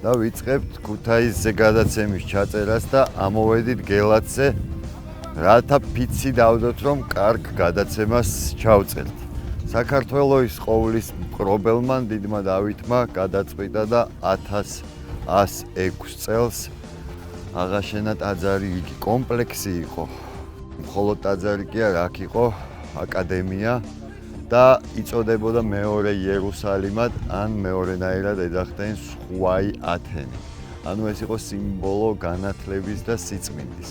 და ვიწყებთ ქუთაისზე გადაცემის ჩაწერას და ამოვედით გელათზე, რათა ფიცი დავდოთ, რომ კარგ გადაცემას ჩავწერთ. საქართველოს ყოვლის მკრობელმა დიდმა დავითმა გადაწყვიტა და 1106 წელს აღაშენა ტაძარი, იგი კომპლექსი იყო. მხოლოდ ტაძარი კი არა, აქ იყო აკადემია და იწოდებოდა მეორე იერუსალიმად, ან მეორენაირად ეძახდნენ სხვაი ათენი. ანუ ეს იყო სიმბოლო განათლების და სიწმინდის.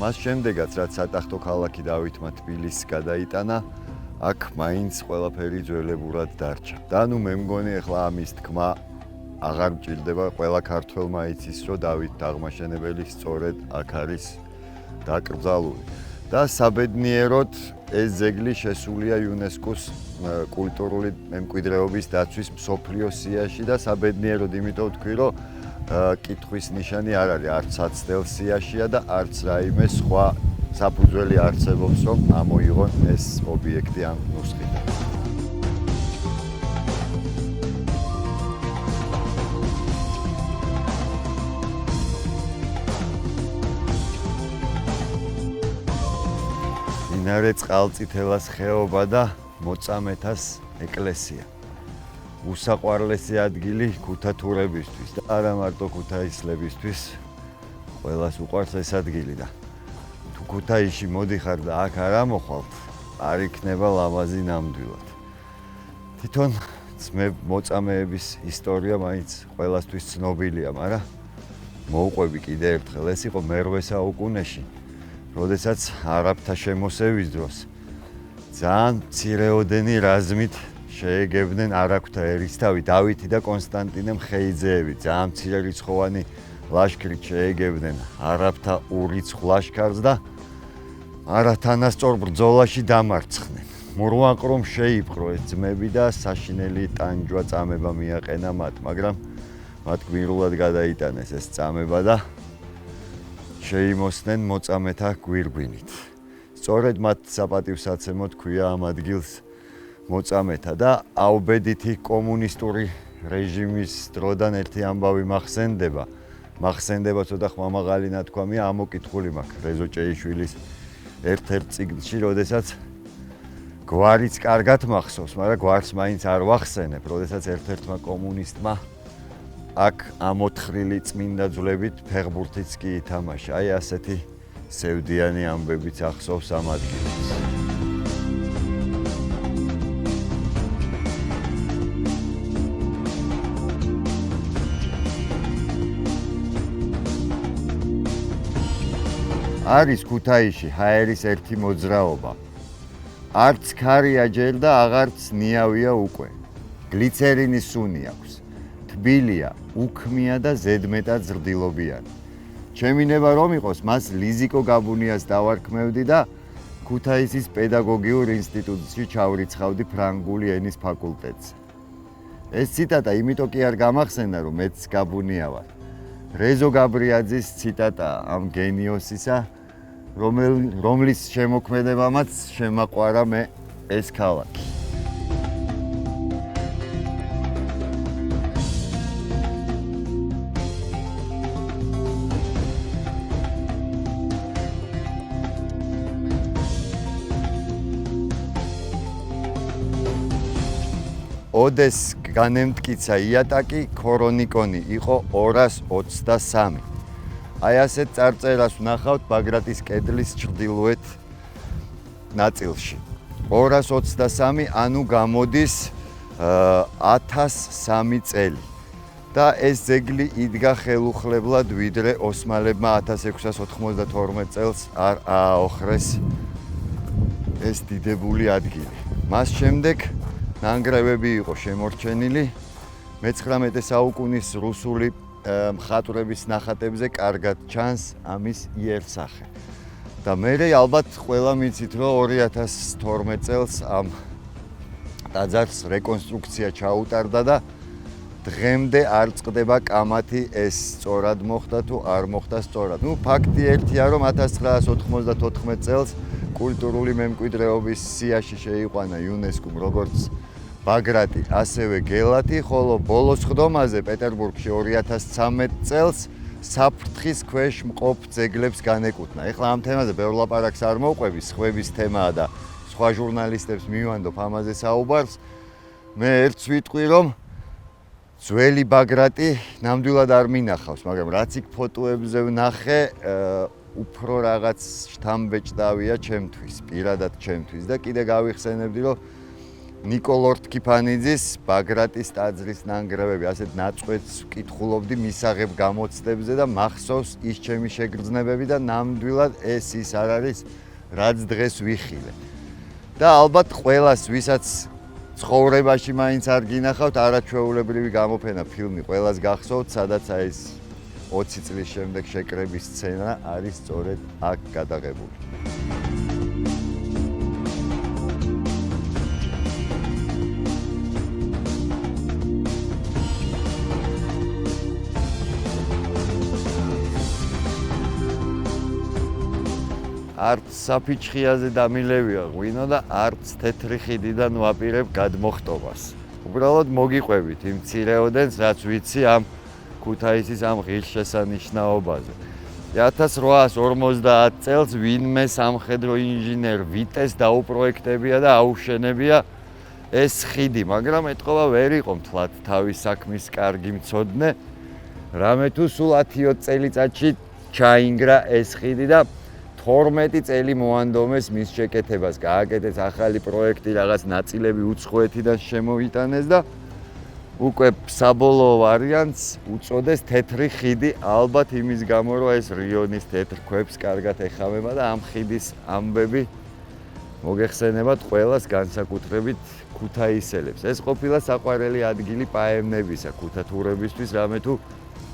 მას შემდეგაც, რაც სატახტო ქალაქი დავითმა თბილისს გადაიტანა, აქ მაინც ყველაფერი ძველებურად დარჩა. და ნუ მე მგონი ახლა ამის თქმა აღარ მჭირდება, ყველა ქართველმა იცის, რომ დავით აღმაშენებელი სწორედ აქ არის დაკრძალული. და საბედნიეროდ ეს ძეგლი შესულია იუნესკოს კულტურული მემკვიდრეობის დაცვის მსოფლიო სიაში და საბედნიეროდ იმიტომ ვთქვი, რომ კითხვის ნიშანი არ არის არც საცდელ სიაშია და არც რაიმე სხვა საფუძველი არსებობს, რომ ამოიღონ ეს ობიექტი ამ ნუსხიდან. მდინარე წყალწითელას ხეობა და მოწამეთას ეკლესია. უსაყვარლესი ადგილი ქუთათურებისთვის და არა მარტო ქუთაისლებისთვის, ყველას უყვარს ეს ადგილი და თუ ქუთაისში მოდიხარ და აქ არ ამოხვალთ, არ იქნება ლამაზი ნამდვილად. თვითონ მოწამეების ისტორია მაინც ყველასთვის ცნობილია, მაგრამ მოვყვები კიდე ერთხელ, ეს იყო მე-8 საუკუნეში, როდესაც არაბთა შემოსევის დროს ძალიან მცირეოდენი რაზმით შეეგებდნენ არაგვთა ერისთავი დავითი და კონსტანტინე მხეიძეები. ძალიან მცირე რიცხოვანი ლაშქრით შეეგებდნენ არაბთა ურიცხვ ლაშქარს და არათანასწორ ბრძოლაში დამარცხდნენ. მურვაყრომ შეიპყრო ეს ძმები და საშინელი ტანჯვა წამება მიაყენა მათ, მაგრამ მათ გმირულად გადაიტანეს ეს წამება და შეიმოსდნენ მოწამეთა გვირგვინით. სწორედ მათ საპატივსაცემოდ ქვია ამ ადგილს მოწამეთა და აუბედითი კომუნისტური რეჟიმის დროდან ერთი ამბავი მახსენდება ცოტა ხმამაღალი ნათქვამია, ამოკითხული მაქვს რეზო ჭეიშვილის ერთ-ერთ წიგნში, როდესაც გვარიც კარგად მახსოვს, მაგრამ გვარს მაინც არ ვახსენებ, როდესაც ერთ-ერთმა კომუნისტმა აქ ამოთხრილი წმინდა ძვლებით ფეხბურთიც კი ითამაშა. აი ასეთი სევდიანი ამბებიც ახსოვს ამ ადგილას. არის ქუთაისში ჰაერის ერთი მოძრაობა. არც ქარია ჯერ და აღარც ნიავია უკვე. გლიცერინის სუნი აქვს. თბილია, უქმია და ზედმეტად ზრდილობიანი. ჩემინება რომ იყოს, მას ლიზიკო გაბუნიას დავარქმევდი და ქუთაისის პედაგოგიურ ინსტიტუტში ჩავრიცხავდი ფრანგული ენის ფაკულტეტზე. ეს ციტატა იმიტომ კი არ გამახსენდა, რომ მეც გაბუნია ვარ. რეზო გაბრიაძის ციტატაა ამ გენიოსისა, რომლის შემოქმედებამაც შემაყვარა მე ეს ქალაქი. ოდეს განემტკიცა იატაკი, ქორონიკონი იყო 223. აი ასეთ წარწერას ვნახავთ ბაგრატის კედლის ჩრდილოეთ ნაწილში. 223, ანუ გამოდის 1003 წელი. და ეს ძეგლი იდგა ხელუხლებლად, ვიდრე ოსმალებმა 1692 წელს არ ააოხრეს ეს დიდებული ადგილი. მას შემდეგ ნანგრევები იყო შემორჩენილი. მე-19 საუკუნის რუსული მხატვრების ნახატებზე კარგად ჩანს ამის იერსახე. და მე ალბათ ყველა მიცით, რომ 2012 წელს ამ ტაძარს რეკონსტრუქცია ჩაუტარდა და დღემდე არ წყდება კამათი ეს სწორად მოხდა თუ არ მოხდა სწორად. ნუ ფაქტი ერთია, რომ 1994 წელს კულტურული მემკვიდრეობის სიაში შეიყვანა იუნესკომ როგორც ბაგრატი, ასევე გელათი, ხოლო ბოლოს ხდომაზე პეტერბურგში 2013 წელს საფრთხის ქვეშ მყოფ ძეგლებს განეკუთვნა. ეხლა ამ თემაზე ბევრ ლაპარაკს არ მოვყვები, სხვების თემაა და სხვა ჟურნალისტებს მივანდობ ამაზე საუბარს. მე ერთს ვიტყვი, რომ ძველი ბაგრატი ნამდვილად არ მინახავს, მაგრამ რაც იქ ფოტოებზე ვნახე, უფრო რაღაც შთამბეჭდავია ჩემთვის, პირადად ჩემთვის და კიდე გავიხსენებდი, რომ ნიკოლ ორთქიფანიძის ბაგრატის ტაძრის ნანგრევები ასეთ ნაწყვეტს ვკითხულობდი მისაღებ გამოცდებზე და მახსოვს ის ჩემი შეგრძნებები და ნამდვილად ეს ის არ არის, რაც დღეს ვიხილე. და ალბათ ყველას, ვისაც ცხოვრებაში მაინც არ გინახავთ, არაჩვეულებრივი გამოფენა ფილმი ყველას გახსოვთ, სადაც აი ეს 20 წლის შემდეგ შეკრების სცენა არის სწორედ აქ გადაღებული. არც საფიჩხიაზე დამილევია ღვინო და არც თეთრი ხიდიდან ვაპირებ გადმოხტობას. უბრალოდ მოგიყვებით იმ მცირეოდენს, რაც ვიცი ამ ქუთაისის ამ ღირსშესანიშნაობაზე. 1850 წელს ვინმე სამხედრო ინჟინერ ვიტეს დაუპროექტებია და აუშენებია ეს ხიდი, მაგრამ ეთყობა ვერ იყო მთლად თავის საქმის კარგი მცოდნე. რამე თუ სულ 10 წელიწადში ჩაინგრა ეს ხიდი და 12 წელი მოანდომეს მის შეკეთებას, გააკეთეს ახალი პროექტი, რაღაც ნაწილები უცხოეთიდან შემოიტანეს და უკვე საბოლოო ვარიანტს უწოდეს თეთრი ხიდი, ალბათ იმის გამო, რომ ეს რიონის თეთრ ქვებს კარგად ეხამება და ამ ხიდის ამბები მოგეხსენებათ ყველას, განსაკუთრებით ქუთაისელებს. ეს ყოფილა საყვარელი ადგილი პაემნებისა, ქუთათურებისთვის, რამე თუ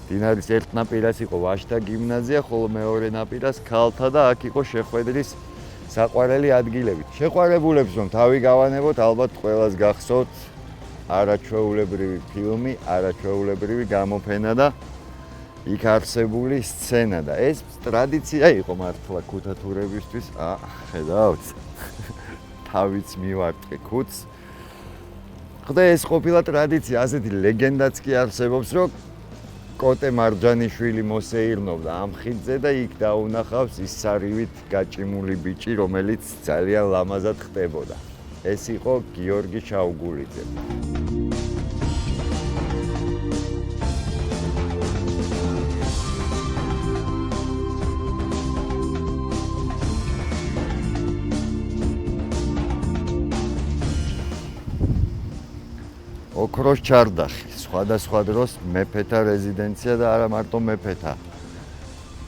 დინარის ერთ ნაპირას იყო ვაჟთა გიმნაზია, ხოლო მეორე ნაპირას ქალთა და აქ იყო შეხვედრის საყვარელი ადგილები. შეყვარებულებს რომ თავი გავანებოთ, ალბათ ყველას გახსოვთ არაჩვეულებრივი ფილმი, არაჩვეულებრივი გამოფენა და იქ არსებული სცენა და ეს ტრადიცია იყო მართლა ქუთათურებისთვის. ხედავთ? თავიც მივარტყი ქუთს. ხდა ეს ყოფილა ტრადიცია, ასეთი ლეგენდაც კი არსებობს, რომ კოტე მარჯანიშვილი მოსეირნობდა ამ ხიდზე და იქ დაუნახავს ის სარივით გაჭიმული ბიჭი, რომელიც ძალიან ლამაზად ხტებოდა. ეს იყო გიორგი შაუგულიძე. ოქროს ჩარდახი, სხვადასხვა დროს მეფეთა რეზიდენცია და არა მარტო მეფეთა.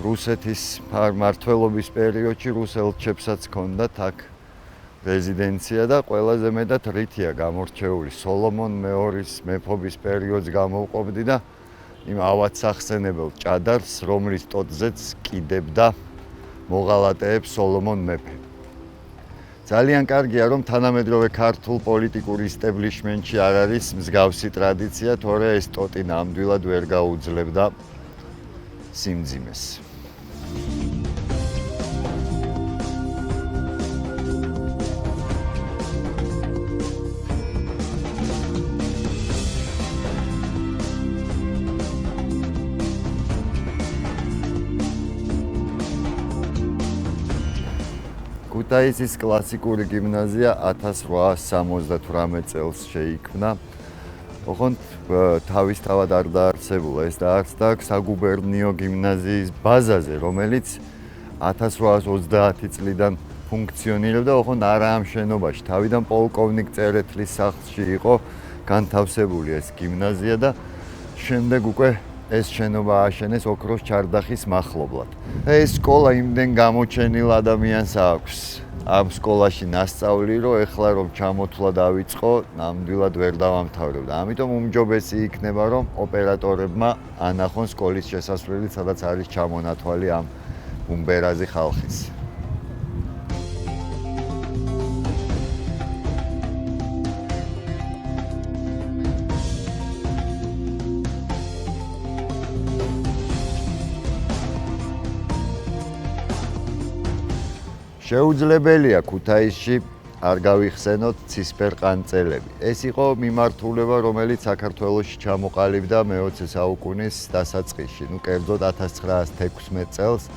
რუსეთის მმართველობის პერიოდში რუსელჩებსაც ჰქონდათ აქ რეზიდენცია და ყველაზე მეტად რითია გამორჩეული. სოლომონ მეორის მეფობის პერიოდს გამოვყოფდი და იმ ავად სახსენებელ ჭადარს, რომლის ტოტზეც კიდებდა მოღალატეებს სოლომონ მეფე. ძალიან კარგია, რომ თანამედროვე ქართულ პოლიტიკურ ისტებლიშმენტში არ არის მსგავსი ტრადიცია, თორე ეს ტოტი ნამდვილად ვერ გაუძლებდა სიმძიმეს. ქუთაისის კლასიკური გიმნაზია 1878 წელს შეიქმნა. ოღონდ თავისთავად არ დაარსებულა, ეს დაარსდა საგუბერნიო გიმნაზიის ბაზაზე, რომელიც 1830 წლიდან ფუნქციონირებდა, ოღონდ არა ამ შენობაში. თავიდან პოლკოვნიკ წერეთლის სახლში იყო განთავსებული ეს გიმნაზია და შემდეგ უკვე ეს შენობა ააშენეს ოქროს ჩარდახის მახლობლად. ეს სკოლა იმდენ გამოჩენილ ადამიანს აქვს ამ სკოლაში ნასწავლი, რომ ეხლა რომ ჩამოთვლა დავიწყო, ნამდვილად ვერ დავამთავრებდა. ამიტომ უმჯობესი იქნება, რომ ოპერატორებმა ანახონ სკოლის შესასვლელი, სადაც არის ჩამონათვალი ამ უმბერაზი ხალხის. შეუძლებელია ქუთაისში არ გავიხსენოთ ცისფერყანწელები. ეს იყო მიმართულება, რომელიც საქართველოში ჩამოყალიბდა მე-20 საუკუნის დასაწყისში, კერძოდ 1916 წელს.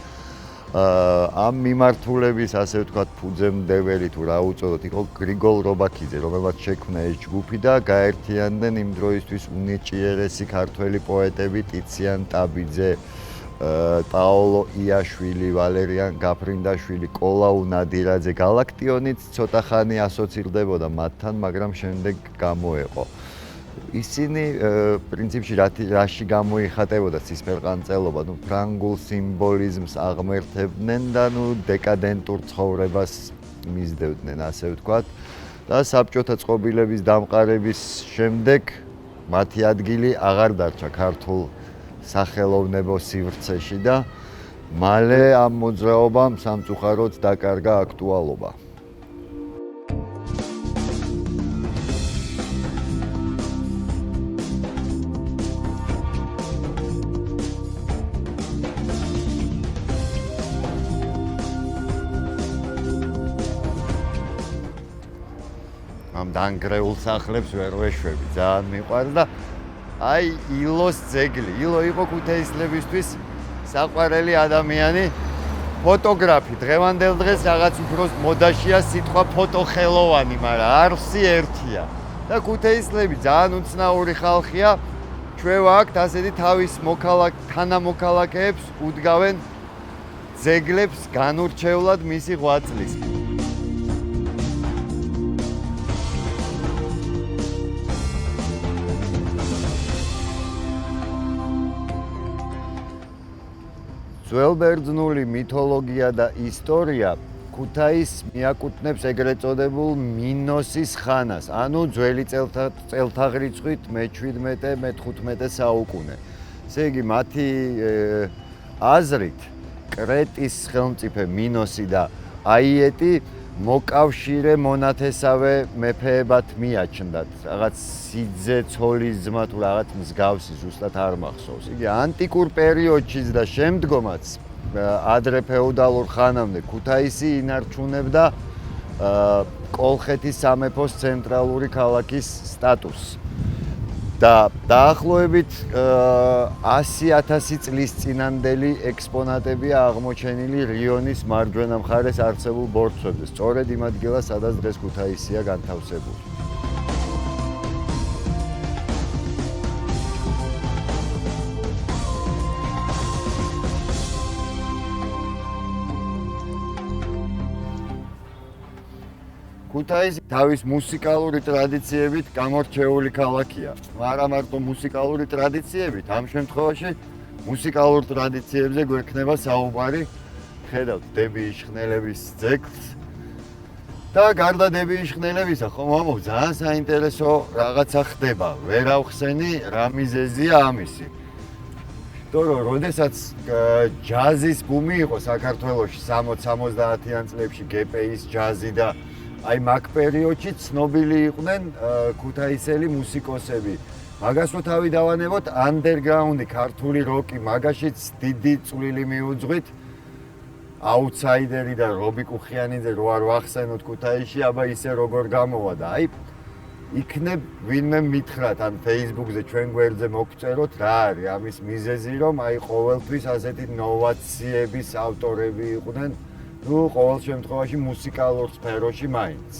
ამ მიმართულების, ასე ვთქვათ, ფუძემდებელი თუ რა უწოდოთ, იყო გრიგოლ რობაქიძე, რომელმაც შექმნა ეს ჯგუფი და გაერთიანდნენ იმ დროისთვის უნიჭიერესი ქართველი პოეტები ტიციან ტაბიძე, პაოლო იაშვილი, ვალერიან გაფრინდაშვილი, კოლაუ ნადირაძე. გალაქტიონიც ცოტა ხანი ასოცირდებოდა მათთან, მაგრამ შემდეგ გამოეყო. ისინი პრინციპში რაში გამოიხატებოდა ცისფერყანწელობა, ფრანგულ სიმბოლიზმს აღმერთებდნენ და დეკადენტურ ცხოვრებას მისდევდნენ, ასე ვთქვათ. და საბჭოთა წყობილების დამყარების შემდეგ მათი ადგილი აღარ დარჩა ქართულ სახელოვნებო სივრცეში და მალე ამ მოძრაობამ სამწუხაროდ დაკარგა აქტუალობა. ამ დანგრეულ სახლებს ვერ ვეშვები, ძალიან მიყვარს და აი ილოს ძეგლი. ილო იყო ქუთაისლებისთვის საყვარელი ადამიანი, ფოტოგრაფი. დღევანდელ დღეს რაღაც უფრო მოდაშია სიტყვა ფოტოხელოვანი, მაგრამ არსი ერთია. და ქუთაისლები ძალიან უცნაური ხალხია. ჩვენ ვაქვთ ასეთი თავის თანამოქალაქეებს უდგავენ ძეგლებს განურჩევლად მისი ღვაწლის. ძველბერძნული მითოლოგია და ისტორია ქუთაისს მიაკუთვნებს ეგრეთ წოდებულ მინოსის ხანას, ანუ ძველი წელთაღრიცხვით მე-17-მე-15 საუკუნე. ესე იგი, მათი აზრით კრეტის ხელმწიფე მინოსი და აიეტი მოკავშირე მონათესავე მეფეებად მიაჩნდათ. რაღაც სიძე ცოლის ძმა თუ რაღაც მსგავსი, ზუსტად არ მახსოვს. იგი ანტიკურ პერიოდშიც და შემდგომაც ადრე ფეოდალურ ხანამდე ქუთაისი ინარჩუნებდა კოლხეთის სამეფოს ცენტრალური ქალაქის სტატუსს. და დაახლოებით 100,000 წლის წინანდელი ექსპონატებია აღმოჩენილი რიონის მარჯვენა მხარეს არსებულ ბორცვებზე, სწორედ იმ ადგილას, სადაც დღეს ქუთაისია განთავსებული. ქუთაისი თავის მუსიკალური ტრადიციებით გამორჩეული ქალაქია. არა მარტო მუსიკალური ტრადიციებით, ამ შემთხვევაში მუსიკალურ ტრადიციებზე გვექნება საუბარი. ხედავთ დები იშხნელების ძეგლს და გარდა დები იშხნელებისა, ხო მამო, ძალიან საინტერესო რაღაცა ხდება. ვერ ავხსენი რა მიზეზია ამისი. იმიტომ რომ როდესაც ჯაზის ბუმი იყო საქართველოში 60-70-იან წლებში, გპ-ის ჯაზი და აი მაგ პერიოდში ცნობილი იყვნენ ქუთაისელი მუსიკოსები. მაგას რო თავი დავანებოთ, ანდერგრაუნდი, ქართული როკი, მაგაშიც დიდი წვლილი მიუძღვით. აუთსაიდერი და რობი კუხიანიძე რო არ ვახსენოთ ქუთაისში, აბა ისე როგორ გამოვა და აი იქნებ ვინმე მითხრათ ან Facebook-ზე ჩვენ გვერდზე მოგწეროთ რა არის ამის მიზეზი, რომ აი ყოველთვის ასეთი ნოვაციების ავტორები იყვნენ. ყოველ შემთხვევაში მუსიკალურ სფეროში მაინც.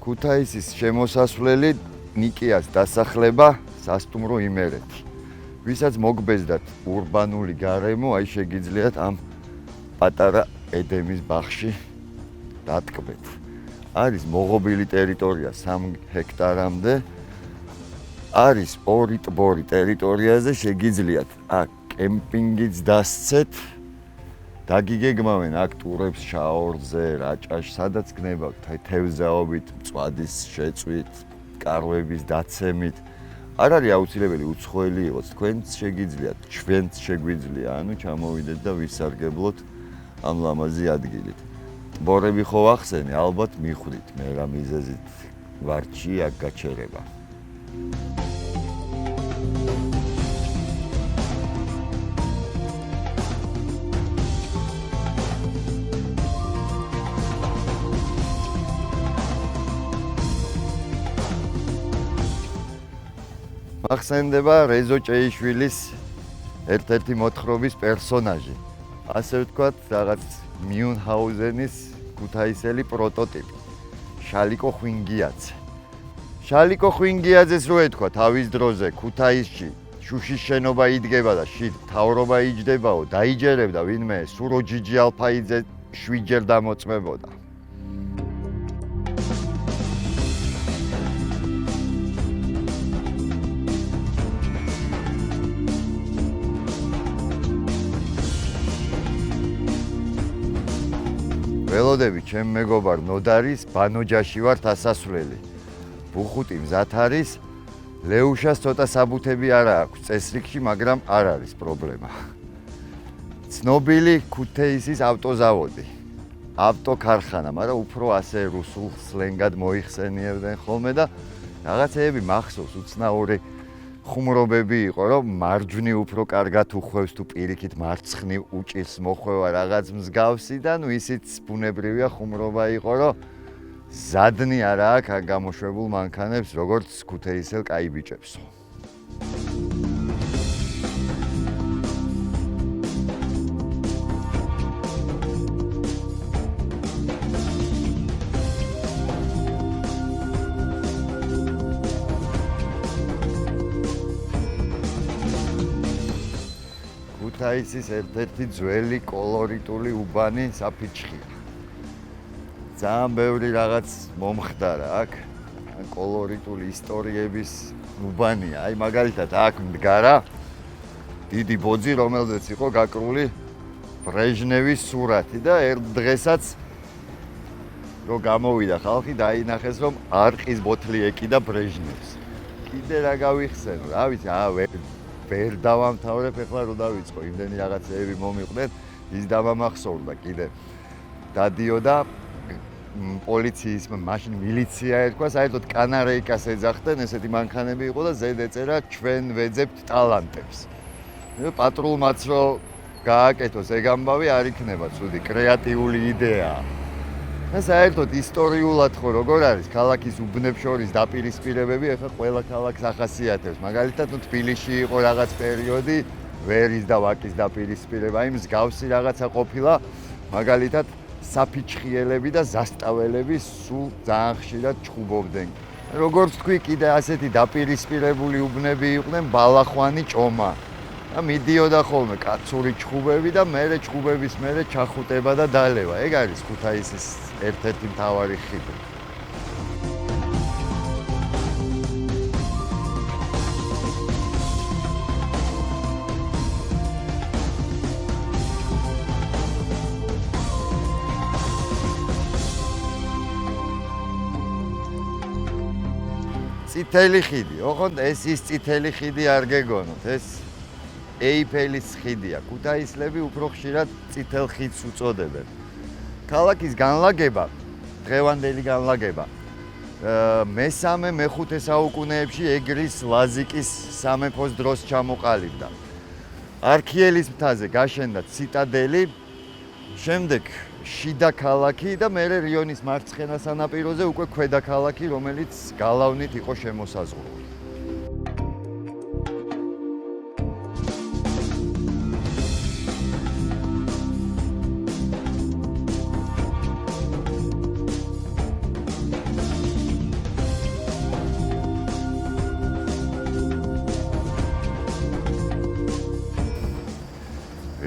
ქუთაისის შემოსასვლელი ნიკიას დასახლება სასტუმრო იმერეთი. ვისაც მოგბეზდათ ურბანული გარემო, აი შეგიძლიათ ამ პატარა ედემის ბაღში დატკბეთ. არის მოღობილი ტერიტორია 3 ჰექტარამდე. არის 2 ტბორი ტერიტორიაზე, შეგიძლიათ აქ კემპინგიც დასცეთ. დაგიგეგმავენ აქ ტურებს შაორზე, რაჭაში, სადაც გნებავთ, აი თევზაობით, მწვადის შეწვით, კარვების დაცემით. არ არის აუცილებელი უცხოელი იყოს, თქვენც შეგიძლიათ, ჩვენც შეგვიძლია, ანუ ჩამოვიდეთ და ვისარგებლოთ ამ ლამაზი ადგილით. ბორები ხო ახსენე, ალბათ მიხვდით, მე რა მიზეზით ვარჩი აქ გაჩერება. ახსენდება რეზო ჭეიშვილის ერთ-ერთი მოთხრობის პერსონაჟი. ასე ვთქვათ, რაღაც მიუნჰაუზენის ქუთაისელი პროტოტიპი. შალიკო ხვინგიაძე. შალიკო ხვინგიაძეს რო ეთქვა თავის დროზე ქუთაისში შუშის შენობა იდგება და შიგ მთავრობა იჯდებაო, დაიჯერებდა ვინმე სურო ჯიჯი ალფაიძე 7 ჯერ დამოწმებოდა. ველოდები ჩემ მეგობარ ნოდარის ბანოჯაში ვართ ასასვლელი. ბუხუტი მზად არის, ლეუშას ცოტა საბუთები არა აქვს წესრიგში, მაგრამ არ არის პრობლემა. ცნობილი ქუთაისის ავტოზავოდი, ავტოქარხანა, მაგრამ უფრო ასე რუსულ სლენგად მოიხსენიებდნენ ხოლმე და რაღაცეები მახსოვს, უცნაური ხუმრობები იყო, რომ მარჯვნი უფრო კარგად უხვევს თუ პირიქით მარცხნივ უჭირს მოხვევა რაღაც მსგავსი და ნუ ისიც ბუნებრივია ხუმრობა იყო, რომ ზადნი არა აქვს აქ გამოშვებულ მანქანებს, როგორც ქუთაისელ კაი ბიჭებსო. ქუთაისის ერთ-ერთი ძველი კოლორიტული უბანი საფიჩხია. ძალიან ბევრი რაღაც მომხდარა აქ, კოლორიტული ისტორიების უბანია. აი მაგალითად აქ მდგარა დიდი ბოძი, რომელზეც იყო გაკრული ბრეჟნევის სურათი და ერთ დღესაც რო გამოვიდა ხალხი, დაინახეს რომ არყის ბოთლი ეკიდა ბრეჟნევს. კიდე რა გავიხსენო, რა ვიცი, ვერ დავამთავრებ, ეხლა რო დავიწყო, იმდენი რაღაცეები მომიყვნენ, ის დამამახსოვრდა კიდე. დადიოდა პოლიციის, მაშინ მილიცია ერქვა, საერთოდ კანარეიკას ეძახდნენ, ესეთი მანქანები იყო და ზედ ეწერა ჩვენ ვეძებთ ტალანტებს. პატრულმაც რო გააკეთოს ეგ ამბავი არ იქნება ცუდი, კრეატიული იდეაა. და საერთოდ ისტორიულად ხო როგორ არის ქალაქის უბნებს შორის დაპირისპირებები, ეხლა ყველა ქალაქს ახასიათებს. მაგალითად, თბილისში იყო რაღაც პერიოდი, ვერის და ვაკის დაპირისპირება, იმ მსგავსი რაღაცა ყოფილა, მაგალითად, საფიჩხიელები და ზასტაველები სულ ძალიან ხშირად ჩხუბობდნენ. როგორც თქვი, კიდე ასეთი დაპირისპირებული უბნები იყვნენ ბალახვანი ჭომა. და მიდიოდა ხოლმე კაცური ჩხუბები და მერე ჩხუბების მერე ჩახუტება და დალევა. ეგ არის ქუთაისის ერთ-ერთი მთავარი ხიდი. წითელი ხიდი, ოღონდ ეს ის წითელი ხიდი არ გეგონოთ, ეს ეიფელის ხიდია. ქუთაისლები უფრო ხშირად წითელ ხიდს უწოდებენ. ქალაქის განლაგება, დღევანდელი განლაგება, მე-3-მე-5 საუკუნეებში ეგრის ლაზიკის სამეფოს დროს ჩამოყალიბდა. არქიელის მთაზე გაშენდა ციტადელი, შემდეგ შიდა ქალაქი და მერე რიონის მარცხენა სანაპიროზე უკვე ქვედა ქალაქი, რომელიც გალავნით იყო შემოსაზღვრული.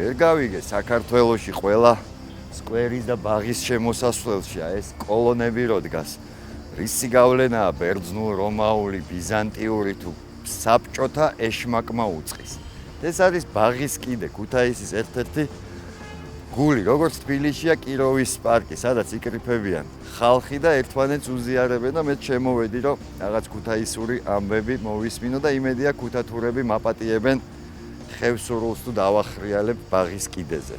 ვერ გავიგე საქართველოში ყველა სკვერის და ბაღის შემოსასვლელში ეს კოლონები რო დგას. რისი გავლენაა ბერძნულ, რომაული, ბიზანტიური თუ საბჭოთა ეშმაკმა უწყის. ეს არის ბაღის კიდე ქუთაისის ერთ-ერთი გული, როგორც თბილისშია კიროვის პარკი, სადაც იკრიფებიან ხალხი და ერთმანეთს უზიარებენ და მე შემოვედი, რომ რაღაც ქუთაისური ამბები მოვისმინო და იმედია ქუთათურები მაპატიებენ ხევსურულს თუ დავახრიალებ ბაღის კიდეზე.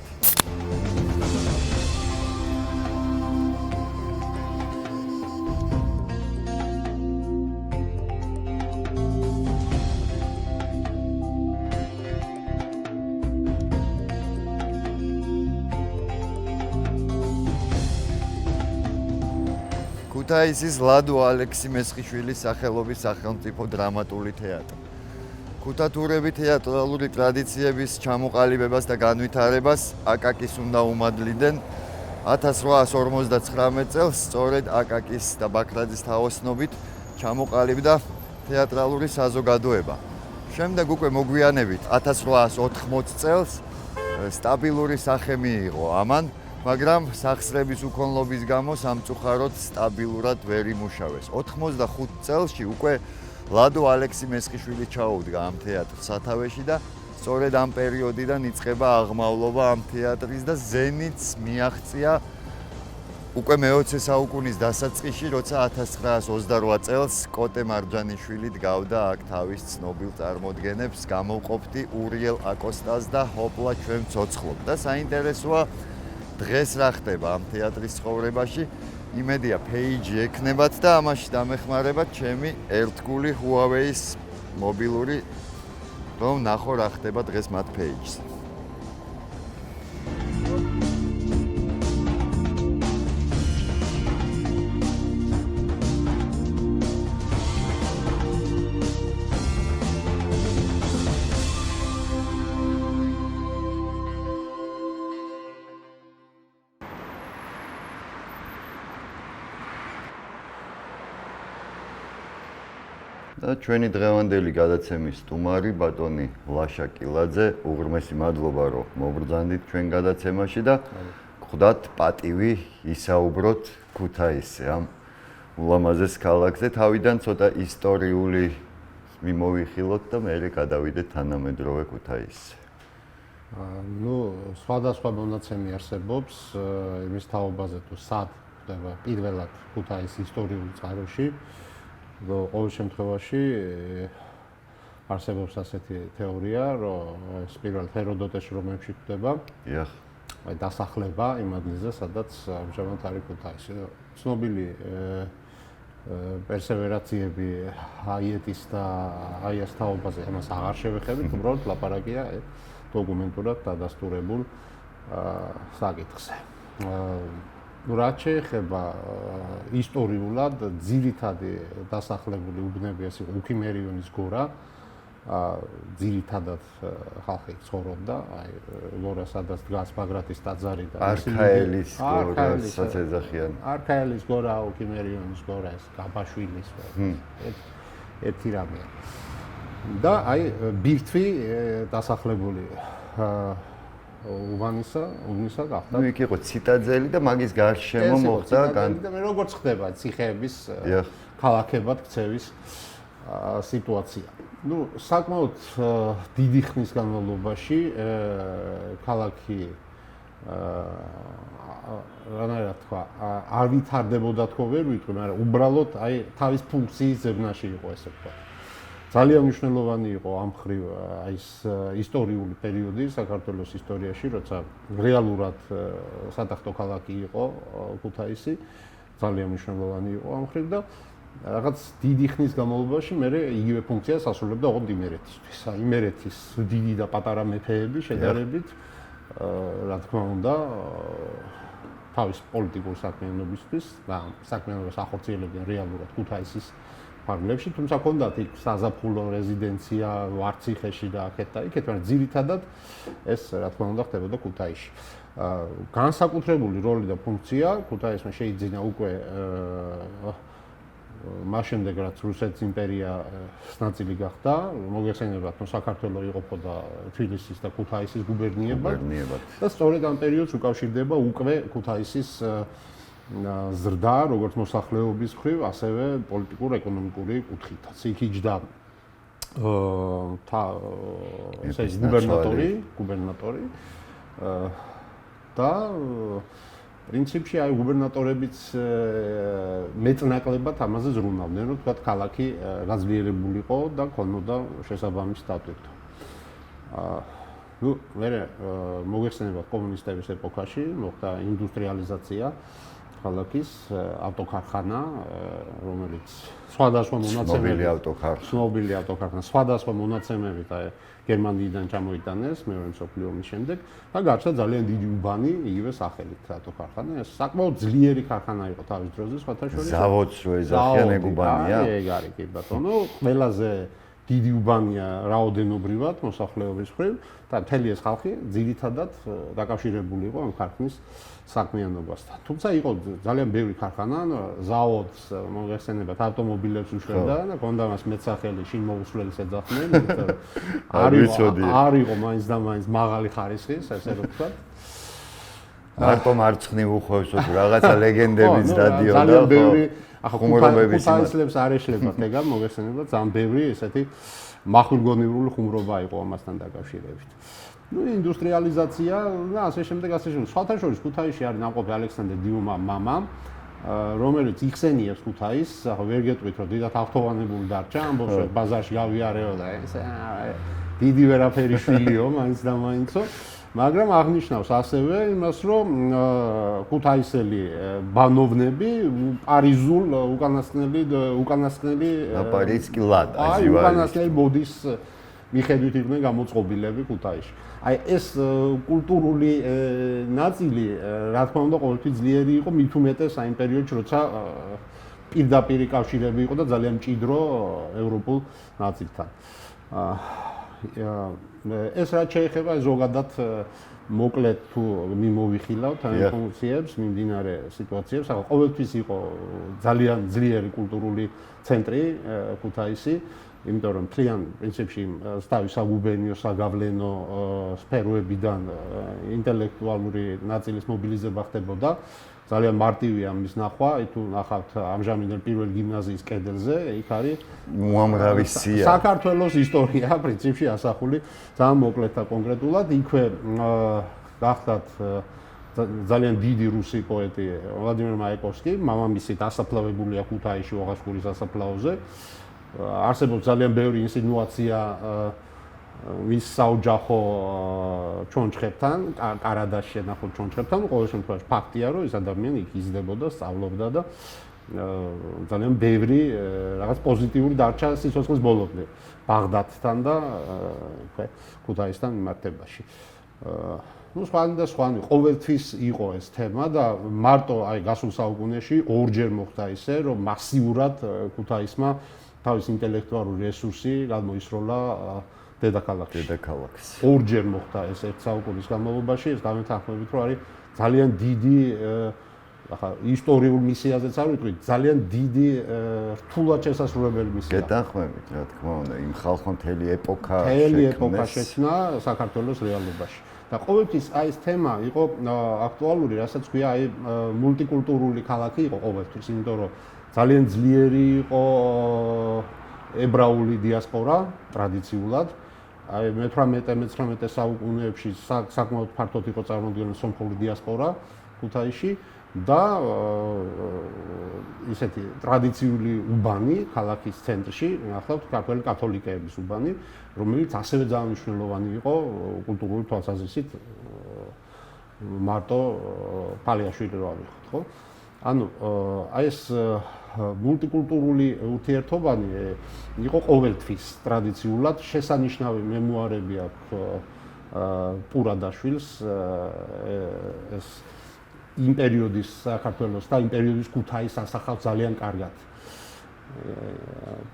ქუთაისის ლადო ალექსი მესხიშვილის სახელობის სახელმწიფო დრამატული თეატრი. ქუთათურები თეატრალური ტრადიციების ჩამოყალიბებას და განვითარებას აკაკის უნდა უმადლიდნენ 1859 წელს სწორედ აკაკის და ბაქრაძის თაოსნობით ჩამოყალიბდა თეატრალური საზოგადოება. შემდეგ უკვე მოგვიანებით 1880 წელს სტაბილური სახე მიიღო ამან, მაგრამ სახსრების უქონლობის გამო სამწუხაროდ სტაბილურად ვერ იმუშავეს. 85 წელსში უკვე ლადო ალექსი მესხიშვილი ჩაუდგა ამ თეატრს სათავეში და სწორედ ამ პერიოდიდან იწყება აღმავლობა ამ თეატრის და ზენიტს მიაღწია უკვე მე-20 საუკუნის დასაწყისში, როცა 1928 წელს კოტე მარჯანიშვილი დგავდა აქ თავის ცნობილ წარმოდგენებს, გამოვყოფდი ურიელ აკოსტას და ჰოპლა ჩვენ ცოცხლობ. და საინტერესოა დღეს რა ხდება ამ თეატრის ცხოვრებაში, იმედია პეიჯი ექნებათ და ამაში დამეხმარებათ ჩემი ერთგული Huawei-ის მობილური, რომ ნახო რა ხდება დღეს მათ პეიჯზე. და ჩვენი დღევანდელი გადაცემის სტუმარი ბატონი ლაშა კილაძე, უღრმესი მადლობა რომ მობრძანდით ჩვენ გადაცემაში და გხვდათ პატივი ისაუბროთ ქუთაისზე ამ ულამაზეს ქალაქზე. თავიდან ცოტა ისტორიული მიმოვიხილოთ და მერე გადავიდეთ თანამედროვე ქუთაისზე. სხვადასხვა მონაცემი არსებობს იმის თაობაზე თუ სად ხდება პირველად ქუთაისის ისტორიული წყაროში. ყოველ შემთხვევაში არსებობს ასეთი თეორია, რომ ეს პირველ ჰეროდოტეში რომებში ხდება. დიახ. აი დასახლება იმ ადგილზე, სადაც ამჟამად არის ქუთაისი. ცნობილი პერსევერაციები ჰაიეტის და აიას თაობაზე ამას აღარ შევეხებით, უბრალოდ ლაპარაკია დოკუმენტურად დადასტურებულ საკითხზე. რაც შეეხება ისტორიულად ძირითადი დასახლებული უბნები ეს იყო უქიმერიონის გორა, ძირითადად ხალხი ცხოვრობდა, აი გორა სადაც დგას ბაგრატის ტაძარი და არქაელის გორა, სადაც ეძახიან. არქაელის გორა, უქიმერიონის გორა, ეს გაბაშვილის ერთი რამეა. და აი ბირთვი დასახლებული უბნისა გახდა. იქ იყო ციტადელი და მაგის გარშემო მოხდა და მე როგორც ხდება ციხეების ქალაქებად ქცევის სიტუაცია. საკმაოდ დიდი ხნის განმავლობაში ქალაქი რანაირად თქვა, არ ვითარდებოდა თქო ვერ ვიტყვი, მაგრამ უბრალოდ აი თავის ფუნქციის ზებნაში იყო ესე ვთქვა. ძალიან მნიშვნელოვანი იყო ამ მხრივ აი ეს ისტორიული პერიოდი საქართველოს ისტორიაში, როცა რეალურად სატახტო ქალაქი იყო ქუთაისი, ძალიან მნიშვნელოვანი იყო ამ მხრივ და რაღაც დიდი ხნის განმავლობაში მე იგივე ფუნქციას ასრულებდა ოღონდ იმერეთისთვის. აი იმერეთის დიდი და პატარა მეფეები შედარებით რა თქმა უნდა თავის პოლიტიკურ საქმიანობისთვის და საქმიანობას ახორციელებდნენ რეალურად ქუთაისის ფარგლებში, თუმცა ჰქონდათ იქ საზაფხულო რეზიდენცია ვარციხეში და აქეთ და იქეთ, მაგრამ ძირითადად ეს რა თქმა უნდა ხდებოდა ქუთაისში. განსაკუთრებული როლი და ფუნქცია ქუთაისმა შეიძინა უკვე მას შემდეგ რაც რუსეთის იმპერიის ნაწილი გახდა, მოგეხსენებათ, რომ საქართველოს იყოფოდა თბილისის და ქუთაისის გუბერნიებად და სწორედ ამ პერიოდს უკავშირდება უკვე ქუთაისის ზრდა, როგორც მოსახლეობის მხრივ, ასევე პოლიტიკურ-ეკონომიკური კუთხითაც. იქ იჯდა გუბერნატორი და პრინციპში აი გუბერნატორებიც მეწნაკლებად ამაზე ზრუნავდნენ, რომ თქვა ქალაქი გაძლიერებულიყო და ქონოდა შესაბამისი სტატუტი. ნუ მე მოგეხსენებათ კომუნისტების ეპოქაში მოხდა ინდუსტრიალიზაცია ქალაქის ავტოქარხანა, რომელიც სხვადასხვა ცნობილი ავტოქარხანა სხვადასხვა მონაცემებით აი გერმანიიდან ჩამოიტანეს მეორე მსოფლიო ომის შემდეგ და გაჩნდა ძალიან დიდი უბანი იგივე სახელით ავტოქარხანა. ეს საკმაოდ ძლიერი ქარხანა იყო თავის დროზე, სხვათა შორის ზავოდს რო ეძახიან ეგ უბანია. ეგ არის კი ბატონო, ყველაზე დიდი უბანია რაოდენობრივად მოსახლეობის მხრივ და მთელი ეს ხალხი ძირითადად დაკავშირებული იყო ამ ქარხნის საქმიანობასთან. თუმცა იყო ძალიან ბევრი ქარხანა, ზავოდს მოგეხსენებათ ავტომობილებს უშვებდა და ქონდა მას მეცახელი შინმოუსვლელის ეძახდნენ, არ იყო მაინც და მაინც მაღალი ხარისხის, ესე რომ ვთქვათ. მარტო მარცხნივ უხვევს რაღაცა ლეგენდებიც დადიოდა. ძალიან ბევრი ხუმრობებს არ ეშლებათ ეგა მოგეხსენებათ, ძალიან ბევრი ესეთი მახვილგონივრული ხუმრობა იყო ამასთან დაკავშირებით. ნუ ინდუსტრიალიზაცია და ასე შემდეგ. სხვათა შორის ქუთაისში არის ნამყოფი ალექსანდრე დიუმა მამა, რომელიც იხსენიებს ქუთაისს, ახლა ვერ გეტყვით რომ დიდად ავტოვანებული დარჩა, ამბობს რომ ბაზარში გავიარეო და ეს დიდი ვერაფერი შვილიო, მაინც და მაინცო. მაგრამ აღნიშნავს ასევე იმას, რომ ქუთაისელი ბანოვნები პარიზულ უკანასკნელი პარიზკი ლად უკანასკნელი მოდის მიხედვით იყვნენ გამოწყობილები ქუთაისში. აი ეს კულტურული ნაწილი, რა თქმა უნდა, ყოველთვის ძლიერი იყო, მით უმეტეს აი იმ პერიოდში, როცა პირდაპირი კავშირები იყო და ძალიან მჭიდრო ევროპულ ნაწილთან. ეს რაც შეეხება ზოგადად მოკლედ თუ მიმოვიხილავთ ამ ფუნქციებს, მიმდინარე სიტუაციებს, ახლა ყოველთვის იყო ძალიან ძლიერი კულტურული ცენტრი ქუთაისი, იმიტომ რომ მთლიან პრინციპში თავის საგუბერნიო, საგავლენო სფეროებიდან ინტელექტუალური ნაწილის მობილიზება ხდებოდა. ძალიან მარტივია მის ნახვა, თუ ნახავთ ამჟამინდელ პირველ გიმნაზიის კედელზე, იქ არის უამრავი სია. საქართველოს ისტორია პრინციპში ასახული ძალიან მოკლედ და კონკრეტულად. იქვე გახდათ ძალიან დიდი რუსი პოეტი ვლადიმერ მაიკოვსკი, მამამისი დასაფლავებულია ქუთაისში ოღასკურის სასაფლაოზე. არსებობს ძალიან ბევრი ინსინუაცია მის საოჯახო ჩონჩხებთან, კარადაში შენახულ ჩონჩხებთან, ყოველ შემთხვევაში ფაქტია, რომ ეს ადამიანი იქ იზრდებოდა, სწავლობდა და ძალიან ბევრი რაღაც პოზიტიური დარჩა სიცოცხლის ბოლომდე ბაღდადთან და ქუთაისთან მიმართებაში. ნუ სხვანი და სხვანი, ყოველთვის იყო ეს თემა და მარტო აი გასულ საუკუნეში ორჯერ მოხდა ისე, რომ მასიურად ქუთაისმა თავის ინტელექტუალური რესურსი გადმოისროლა დედაქალაქში. ორჯერ მოხდა ეს ერთ საუკუნის განმავლობაში, ეს გამეთანხმებით, რომ არის ძალიან დიდი ახლა ისტორიულ მისიაზეც არ ვიტყვი, ძალიან დიდი რთულად შესასრულებელი მისია. გეთანხმებით, რა თქმა უნდა, იმ ხალხმა მთელი ეპოქა შექმნა საქართველოს რეალობაში. და ყოველთვის აი ეს თემა იყო აქტუალური, რასაც ქვია აი მულტიკულტურული ქალაქი იყო ყოველთვის, იმიტომ რომ ძალიან ძლიერი იყო ებრაული დიასპორა ტრადიციულად. აი მე-18-19 საუკუნეებში საკმაოდ ფართოდ იყო წარმოდგენილი სომხური დიასპორა ქუთაისში და ისეთი ტრადიციული უბანი ქალაქის ცენტრში, ნახავთ ქართველი კათოლიკეების უბანი, რომელიც ასევე ძალიან მნიშვნელოვანი იყო კულტურული თვალსაზრისით, მარტო პალიაშვილი რო ავიღოთ, ხო? ანუ აი ეს მულტიკულტურული ურთიერთობანი იყო ყოველთვის ტრადიციულად. შესანიშნავი მემუარები აქვს პურადაშვილს ეს იმ პერიოდის საქართველოს და იმ პერიოდის ქუთაისს ასახავს ძალიან კარგად.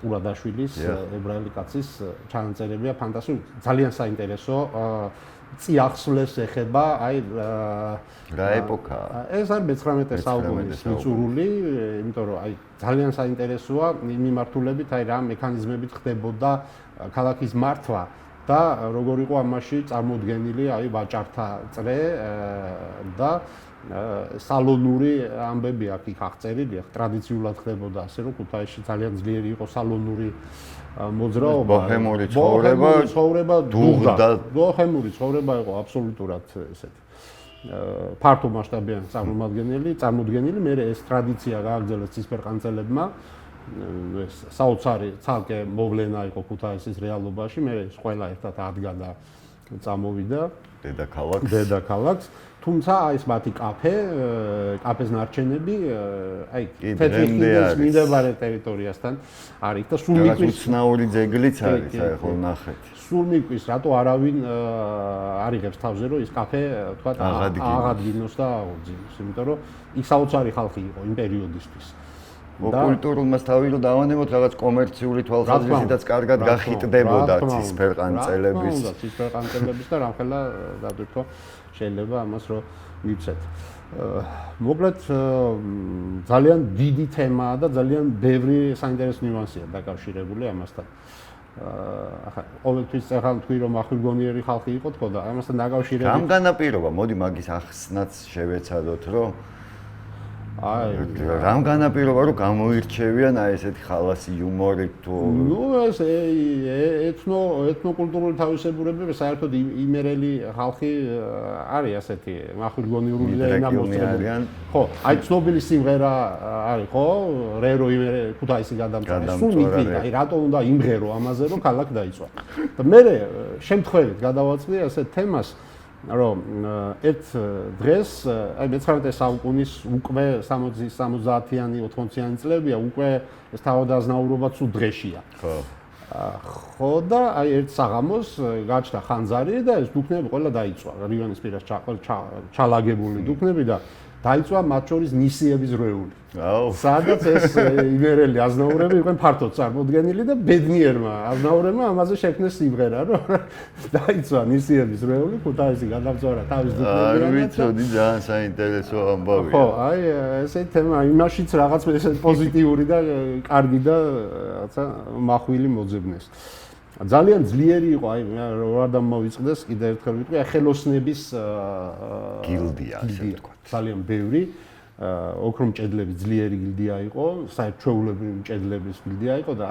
პურადაშვილის ებრაელი კაცის ჩანაწერებია ფანტასტიკური, ძალიან საინტერესო. წიახსვლეს ეხება აი რა ეპოქა. ეს არის მე-19 საუკუნის მიწურული, იმიტომ რომ აი ძალიან საინტერესოა იმ მიმართულებით, აი რა მექანიზმებით ხდებოდა ქალაქის მართვა და როგორ იყო ამაში წარმოდგენილი აი ვაჭართა წრე და სალონური ამბები აქ იქ აღწერილია. ტრადიციულად ხდებოდა ასე, რომ ქუთაისში ძალიან ძლიერი იყო სალონური მოძრაობა, ბოჰემური ცხოვრება დუღდა. ბოჰემური ცხოვრება იყო აბსოლუტურად ესეთი. ფართო მასშტაბიანი წარმოდგენილი, მე ეს ტრადიცია გააგრძელეს ცისფერყანწელებმა. საოცარი ცალკე მოვლენა იყო ქუთაისის რეალობაში, მე ეს ყველა ერთად ადგა და წამოვიდა დედაქალაქს. თუმცა ეს მათი კაფეს ნარჩენები, აი, თეთრიხილის მიმდებარე ტერიტორიასთან არის და სულ მიყვის უცნაური ძეგლიც არის, აი ხო ნახეთ. სულ მიყვის, რატო არავინ არ იღებს თავზე, რომ ის კაფე, თქვა, აღადგინოს და აღორძინოს, იმიტომ რომ იქ საოცარი ხალხი იყო იმ პერიოდისთვის. კულტურულმა თავი რომ დავანებოთ რაღაც კომერციული თვალსაზრისითაც კარგად გახიტდებოდა ცისფერყანწელების და რამხელა დადვიქო შეიძლება ამას რომ მივცეთ. მოკლედ ძალიან დიდი თემაა და ძალიან ბევრი საინტერესო ნიუანსია დაკავშირებული ამასთან. ახლა ყოველთვის ახლა თქვი რომ ახვილგონიერი ხალხი იყო თქო და ამასთან დაკავშირებით რამ განაპირობა? მოდი მაგის ახსნაც შევეცადოთ რომ რამ განაპირობა რომ გამოირჩევიან აი ესეთი ხალასი იუმორით თუ ნუ ეს ეთნოკულტურული თავისებურებები საერთოდ იმერელი ხალხი არის ასეთი ახვილგონიური ენამოსწრებული ხო აი ცნობილი სიმღერა არის ხო რერო იმერე ქუთაისი გადამწყვეტი სულ მიტყვი აი რატო უნდა იმღერო ამაზე რომ ქალაქ დაიცვა და მე შემთხვევით გადავაწყდი ასეთ თემას რომ ერთ დღეს აი მე-19 საუკუნის უკვე 60-იანი 80-იანი წლებია უკვე ეს თავადაზნაურობა თუ დღეშია ხო და აი ერთ საღამოს გაჩნდა ხანძარი და ეს დუქნები ყველა დაიწვა რიონის პირას ჩალაგებული დუქნები და დაიწვა მათ შორის ნისიების რეული. სადაც ეს იმერელი აზნაურები იყვნენ ფართოდ წარმოდგენილი და ბედნიერმა აზნაურებმა ამაზე შექმნეს სიმღერა, რომ დაიწვა ნისიების რეული, ქუთაისი გადამწვარა თავის დუქნებიდან. არ ვიცოდი, ძალიან საინტერესო ამბავია. ხო, აი ესეთი თემა, იმაშიც რაღაც ესეთი პოზიტიური და კარგი და რაღაცა მახვილი მოძებნეს. ძალიან ძლიერი იყო, აი რა დამოვიწყდეს, კიდე ერთხელ ვიტყვი, ხელოსნების გილდია, ასე ვთქვათ. ძალიან ბევრი ოქრომ მჭედლების ძლიერი გილდია იყო, საერთაშორისო მჭედლების გილდია იყო და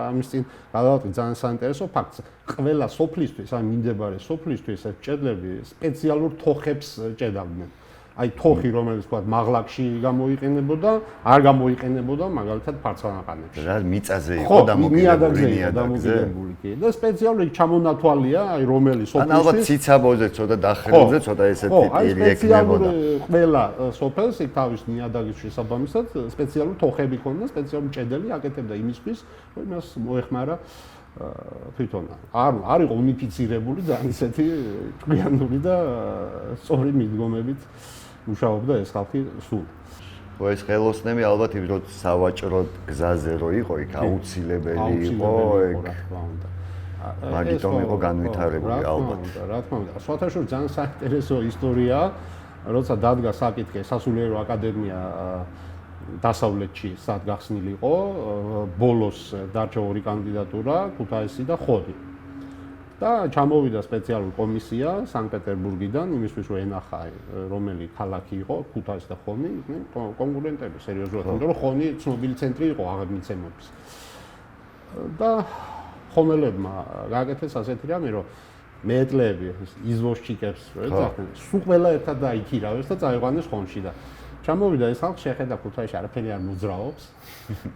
ამის წინ გადავატყვი ძალიან საინტერესო ფაქტს. ყველა სოფლისთვის, აი მიმდებარე სოფლისთვის ეს მჭედლები სპეციალურ თოხებს ჭედავდნენ. აი თოხი რომელიც თქვა მაღლაკში გამოიყენებოდა, არ გამოიყენებოდა მაგალითად ფარცხანაყანებში. რა მიწაზე იყო დამოკიდებული კი და სპეციალური ჩამონათვალია, აი რომელი სოფლისთვის. ან ალბათ ციცაბოზე ცოტა დახრილზე ცოტა ესეთი პირი ექნებოდა. ყველა სოფელს იქ თავის ნიადაგის შესაბამისად სპეციალური თოხები ქონდა, სპეციალური მჭედელი აკეთებდა იმისთვის, რომ იმას მოეხმარა თვითონ არ იყო უნიფიცირებული და ისეთი ჭკვიანური და სწორი მიდგომებით მუშაობდა ეს ხალხი სულ. ხო ეს ხელოსნები ალბათ იმ დროს სავაჭრო გზაზე რო იყო იქ აუცილებელი იყო ეგ მაგიტომ იყო განვითარებული ალბათ. რა თქმა უნდა, სხვათა შორის ძალიან საინტერესო ისტორიაა, როცა დადგა საკითხი სასულიერო აკადემია დასავლეთში სად გახსნილი იყო, ბოლოს დარჩა ორი კანდიდატურა, ქუთაისი და ხონი. და ჩამოვიდა სპეციალური კომისია სანქტ-პეტერბურგიდან, იმისთვის რომ ენახა რომელი ქალაქი იყო, ქუთაისი და ხონი, იყვნენ კონკურენტები სერიოზულად, იმიტომ რომ ხონი ცნობილი ცენტრი იყო აღნიშნების. და ხონელებმა გააკეთეს ასეთი რამე, რომ მეეტლეები იზვოშჩიკებს ეძახდნენ, სულ ყველა ერთად დაიქირავეს და წაიყვანეს ხონში და ჩამოვიდა ეს ხალხი შეხედა ქუთაისში არაფერი არ მოძრაობს.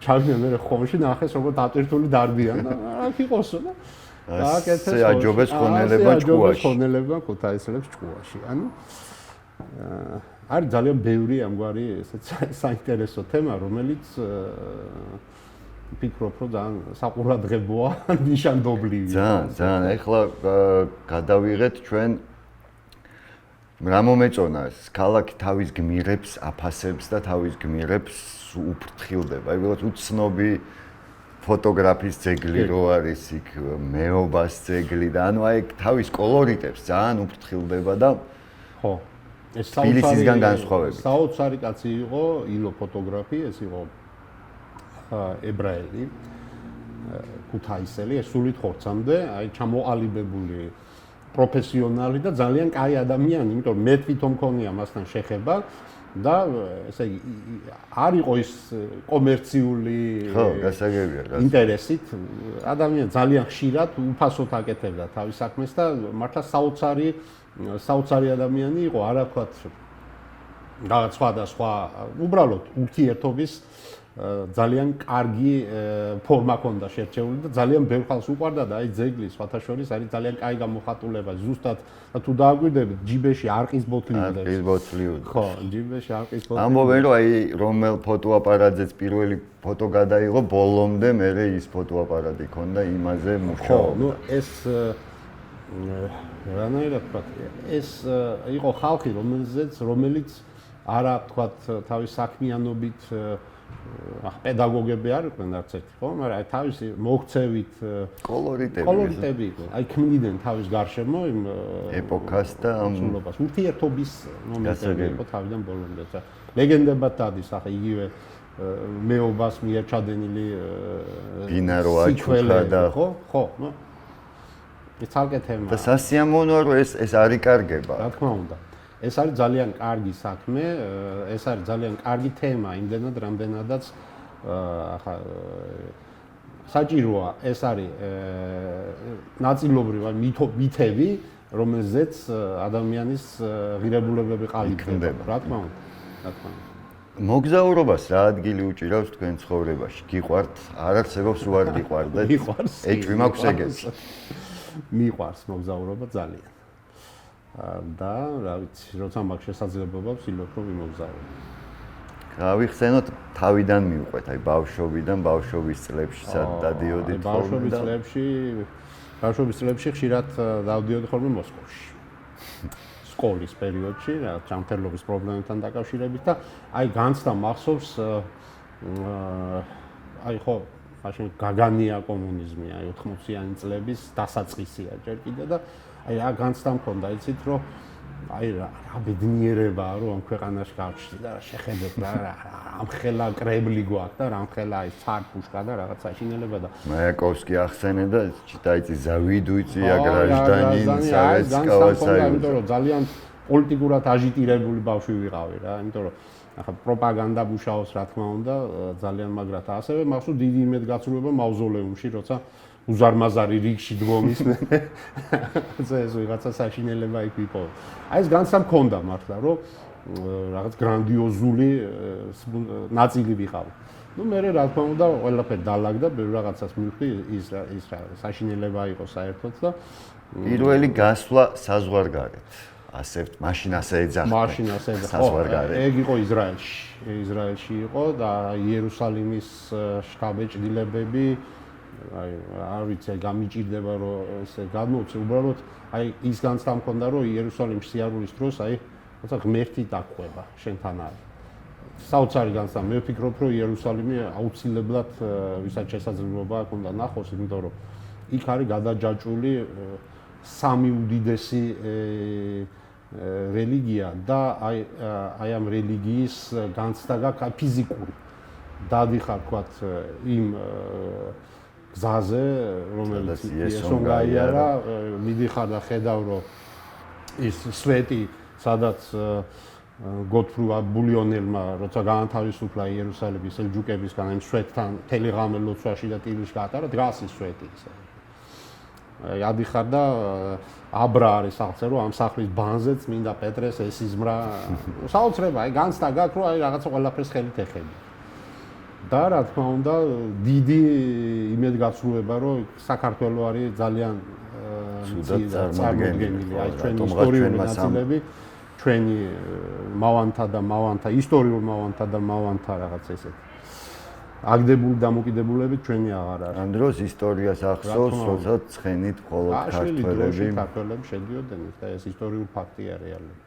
ჩავიდა მე ხონში ნახეს როგორ დატვირთული დარბიან და აქ იყოსო და დააკეთეს აჯობეს ხონელებმა ჭკუაში. ხონელებმა ქუთაისელებს ჭკუაში. ანუ არის ძალიან ბევრი ამგვარი ესეც საინტერესო თემა, რომელიც ვფიქრობ, რომ ძალიან საყურადღებოა, ნიშანდობლივია. ძალიან. ეხლა გადავიღეთ ჩვენ რა მომეწონა ეს ქალაქი თავის გმირებს აფასებს და თავის გმირებს უფრთხილდება. აი ვიღაც უცნობი ფოტოგრაფის ძეგლი რო არის იქ მეობას ძეგლი და ანუ აი თავის კოლორიტებს ძალიან უფრთხილდება და ხო ეს თბილისისგან განსხვავებით. საოცარი კაცი იყო ილო ფოტოგრაფი, ეს იყო ებრაელი ქუთაისელი, ეს სულით ხორცამდე, აი ჩამოყალიბებული პროფესიონალი და ძალიან კაი ადამიანი, იმიტომ რომ მე თვითონ მქონია მასთან შეხება და ესე იგი არ იყო ის კომერციული ინტერესით ადამიანი ძალიან ხშირად უფასოდ აკეთებდა თავის საქმეს და მართლა საოცარი ადამიანი იყო, არა ვთქვათ რაღაც სხვადასხვა უბრალოდ ურთიერთობის ძალიან კარგი ფორმა ჰქონდა შერჩეული და ძალიან ბევრ ხალხს უყვარდა და აი ძეგლის სხვათა შორის არის ძალიან კაი გამოხატულება. ზუსტად თუ დააგვირდებით, ჯიბეში არყის ბოთლი უნდა. არყის ბოთლი უნდა. ხო, ჯიბეში არყის ბოთლი. ამბობენ, რომ აი რომელ ფოტოაპარატზეც პირველი ფოტო გადაიღო, ბოლომდე მერე ის ფოტოაპარატი ქონდა, იმაზე მუშაობდა. ხო, ნუ ეს რანაირად ვთქვათ, ეს იყო ხალხი, რომელიც არა ვთქვათ თავის საქმიანობით პედაგოგები არ იყვნენ არც ერთი, ხო? მაგრამ თავისი მოქცევით კოლორიტები იყვნენ. აი ქმნიდნენ თავის გარშემო იმ ეპოქას და სულობას. ურთიერთობის მომენტები იყო თავიდან ბოლომდე. ლეგენდებად დადის ახლა იგივე მეობას მიერ ჩადენილი ბინარო აჩუქა და ხო, ნუ ეს თალკე თემა. და სასიამოვნოა რომ ეს არ იკარგება. რა თქმა უნდა. ეს არის ძალიან კარგი საქმე, ეს არის ძალიან კარგი თემა, იმდენად რამდენადაც ახლა საჭიროა, ეს არის ნაწილობრივ მითები, რომელზეც ადამიანის ღირებულებები ყალიბდება, რა თქმა უნდა, რა თქმა უნდა. მოგზაურობას რა ადგილი უჭირავს თქვენ ცხოვრებაში? გიყვართ, არ არსებობს უარ გიყვარდეთ? მიყვარს. ეჭვი მაქვს ეგეც. მიყვარს მოგზაურობა ძალიან. და რა ვიცი, როცა მაქვს შესაძლებლობა ვცდილობ რომ ვიმოგზაურო. გავიხსენოთ თავიდან მივყვეთ, აი ბავშვობის წლებში სად დადიოდით ხოლმე და ბავშვობის წლებში ხშირად დავდიოდი ხოლმე მოსკოვში. სკოლის პერიოდში, რა ჯანმრთელობის პრობლემებთან დაკავშირებით და აი განცდა მახსოვს აი ხო მაშინ გაგანია კომუნიზმი, აი 80-იანი წლების დასაწყისია ჯერ კიდე და აი რა განცდა მქონდა, იცით რომ აი რა ბედნიერებაა რომ ამ ქვეყანაში გავჩნდი და შეხედეთ რა ამხელა კრემლი გვაქვს და რამხელა აი ცარ-პუშკა და რაღაც საშინელება და მაიაკოვსკი ახსენე და ჩიტაიცი завидуйте гражданин Советского Союза. იმიტომ რომ ძალიან პოლიტიკურად აჟიტირებული ბავშვი ვიყავი რა, იმიტომ რომ ახლა პროპაგანდა მუშაობს რა თქმა უნდა ძალიან მაგრად ასევე მახსოვს დიდი იმედგაცრუება მავზოლეუმში როცა უზარმაზარი რიგში დგომის მე ეს ვიღაცა საშინელება იქ ვიპოვე. აი ეს განსამ მქონდა მართლა რომ რაღაც გრანდიოზული ნაწილი ვიყავი. ნუ მე რა თქმა უნდა ყველაფერი დაალაგდა, ბევრ რაღაცას მივხვდი ის საშინელება იყო საერთოდ და პირველი გასვლა საზღვარგარეთ. ასე მაშინ ასე ეძახდნენ. მაშინ ასე ეძახდნენ. ეგ იყო ისრაელში. ისრაელში იყო და იერუსალიმის შტაბ-ჭრილებები აი არ ვიცი გამიჭირდება რომ ესე გამოცე უბრალოდ აი ის განცდა მქონდა რომ იერუსალიმში სიარულის დროს აი თორსა ღმერთი დაყვება შენთან არის საოცარი განცდა მე ვფიქრობ რომ იერუსალიმი აუცილებლად ვისაც შესაძლებლობა აქვს უნდა ნახოს იმიტომ რომ იქ არის გადაჯაჭვული სამი უდიდესი რელიგია და აი ამ რელიგიის განცდა გაქვს ფიზიკური დადიხარ თქვათ იმ გზაზე, რომელიც იესონ გაიარა, მიდიხარ და ხედავ, რომ ის სვეტი, სადაც გოთფრუა ბულიონელმა, როცა გაანთავისუფლა იერუსალიმი სელჯუკებისგან, იმ სვეტთან მთელი ღამე ლოცვაში და ტირილში გაატარა, დგას ის სვეტი ისე. ადიხარ და აბრა არის სახელმწე, რომ ამ სახლის ბანზეც მინდა პეტრეს ესიზმრა. საოცრება, აი განცდა გაქვს, რომ აი რაღაცა ყველაფერს ხელით ეხები. და რა თქმა უნდა დიდი იმედგაცრუება რომ საქართველო არის ძალიან წარმოდგენილი აი ჩვენი ისტორიული ნაწილები ჩვენი მავანთა ისტორიულ მავანთა რაღაც ესეთი აგდებული დამოკიდებულებით ჩვენი აღარ არის ამ დროს ისტორიას ახსოვს როცა ცხენით მხოლოდ ქართველები შედიოდნენ და ეს ისტორიული ფაქტია რეალურად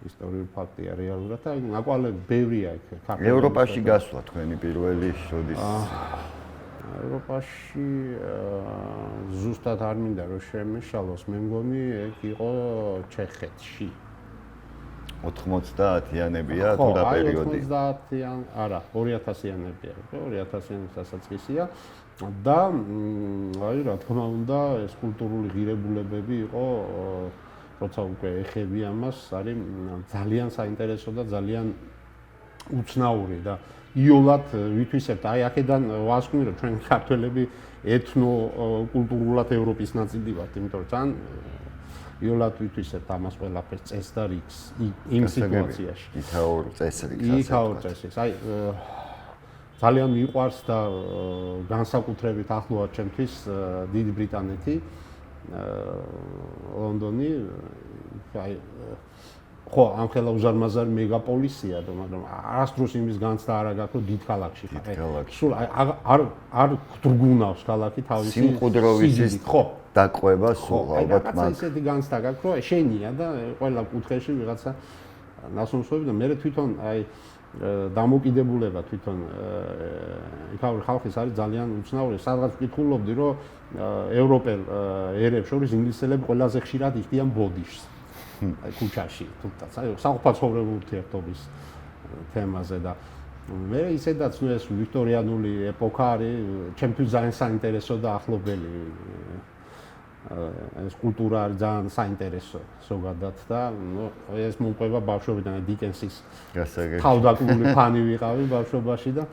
ისტორიული ფაქტია რეალურად და ნაკვალები ბევრია იქ ქართულ ევროპაში გასვლა თქვენი პირველი შოდის ევროპაში ზუსტად არ მინდა რომ შემეშალოს მე მგონი ეგ იყო ჩეხეთში 90-იანებია თუ და პერიოდი 90-იან არა 2000-იანებია 2000-იანის დასაწყისია და აი რა თქმა უნდა ეს კულტურული ღირებულებები იყო როცა უკვე ეხები ამას, არის ძალიან საინტერესო და ძალიან უცნაური და იოლად ვითვისებთ, აი აქედან ვასკვნი, რომ ჩვენ ქართველები ეთნო კულტურულად ევროპის ნაწილი ვართ, იმიტომ რომ ძალიან იოლად ვითვისებთ ამას ყველაფერს წესს და რიგს იმ სიტუაციაში. ითაურ წესრიგს. ითაურ წესრიგს. აი ძალიან მიყვარს და განსაკუთრებით ახლოა ჩემთვის დიდი ბრიტანეთი, ლონდონი, აი ხო, ამხელა უზარმაზარი მეგაპოლისია, მაგრამ არასდროს იმის განცდა არ აქვს, რომ დიდ ქალაქში ხარ. სულ არ გძრგუნავს ქალაქი თავისი სიმყუდროვის ხო დაყვება სულ ალბათ მაგ ისეთი განცდა გაქვს, რომ შენია და ყველა კუთხეში ვიღაცა ნასუმსოები და მე თვითონ აი დამოკიდებულება თვითონ იქაური ხალხის არის ძალიან უცნაური. სადღაც ვკითხულობდი, რომ ევროპელ ერებს შორის ინგლისელები ყველაზე ხშირად იხდიან ბოდიშს. აი ქუჩაში, თუმცა აი საყოფაცხოვრებო ურთიერთობის თემაზე და მე ისედაც ნუ ეს ვიქტორიანული ეპოქა არის ჩემთვის ძალიან საინტერესო და ახლობელი. ეს კულტურა არის ძალიან საინტერესო ზოგადად და ნუ ეს მომყვება ბავშვობიდან დიკენსის თავდაკლული ფანი ვიყავი ბავშვობაში და